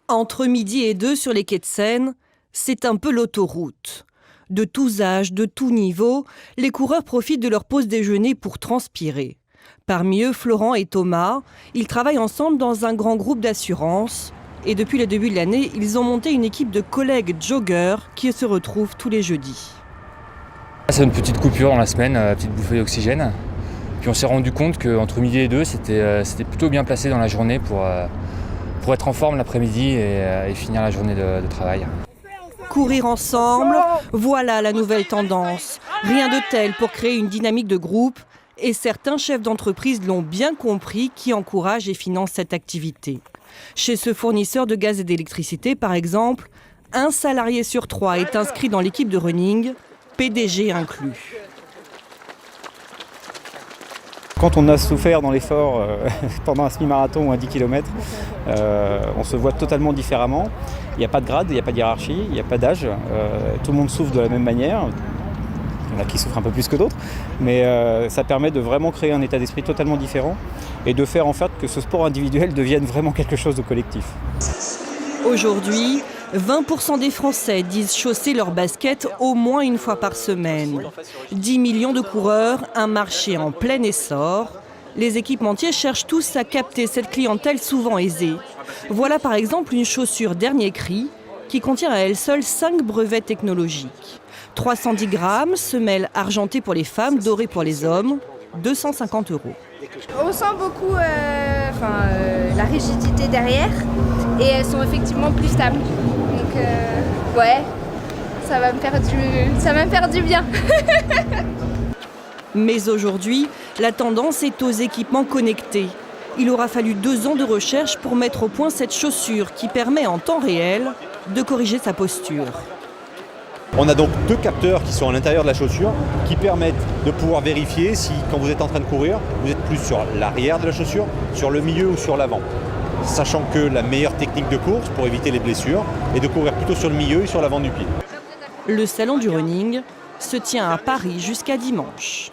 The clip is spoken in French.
Entre midi et 2 sur les quais de Seine, c'est un peu l'autoroute. De tous âges, de tous niveaux, les coureurs profitent de leur pause déjeuner pour transpirer. Parmi eux, Florent et Thomas, ils travaillent ensemble dans un grand groupe d'assurance. Et depuis le début de l'année, ils ont monté une équipe de collègues joggeurs qui se retrouvent tous les jeudis. C'est une petite coupure dans la semaine, une petite bouffée d'oxygène. Puis on s'est rendu compte qu'entre midi et 2, c'était plutôt bien placé dans la journée pour être en forme l'après-midi et finir la journée de travail. Courir ensemble, voilà la nouvelle tendance. Rien de tel pour créer une dynamique de groupe. Et certains chefs d'entreprise l'ont bien compris qui encouragent et financent cette activité. Chez ce fournisseur de gaz et d'électricité, par exemple, 1 salarié sur 3 est inscrit dans l'équipe de running, PDG inclus. Quand on a souffert dans l'effort pendant un semi-marathon ou un 10 km, on se voit totalement différemment. Il n'y a pas de grade, il n'y a pas de hiérarchie, il n'y a pas d'âge. Tout le monde souffre de la même manière. Il y en a qui souffrent un peu plus que d'autres. Mais ça permet de vraiment créer un état d'esprit totalement différent et de faire en fait que ce sport individuel devienne vraiment quelque chose de collectif. Aujourd'hui, 20% des Français disent chausser leurs baskets au moins une fois par semaine. 10 millions de coureurs, un marché en plein essor. Les équipementiers cherchent tous à capter cette clientèle souvent aisée. Voilà par exemple une chaussure dernier cri qui contient à elle seule 5 brevets technologiques. 310 grammes, semelle argentée pour les femmes, dorée pour les hommes, 250 €. On sent beaucoup la rigidité derrière et elles sont effectivement plus stables. Donc ouais, ça va me faire du bien. Mais aujourd'hui, la tendance est aux équipements connectés. Il aura fallu 2 ans de recherche pour mettre au point cette chaussure qui permet en temps réel de corriger sa posture. On a donc 2 capteurs qui sont à l'intérieur de la chaussure qui permettent de pouvoir vérifier si, quand vous êtes en train de courir, vous êtes plus sur l'arrière de la chaussure, sur le milieu ou sur l'avant. Sachant que la meilleure technique de course pour éviter les blessures est de courir plutôt sur le milieu et sur l'avant du pied. Le salon du running se tient à Paris jusqu'à dimanche.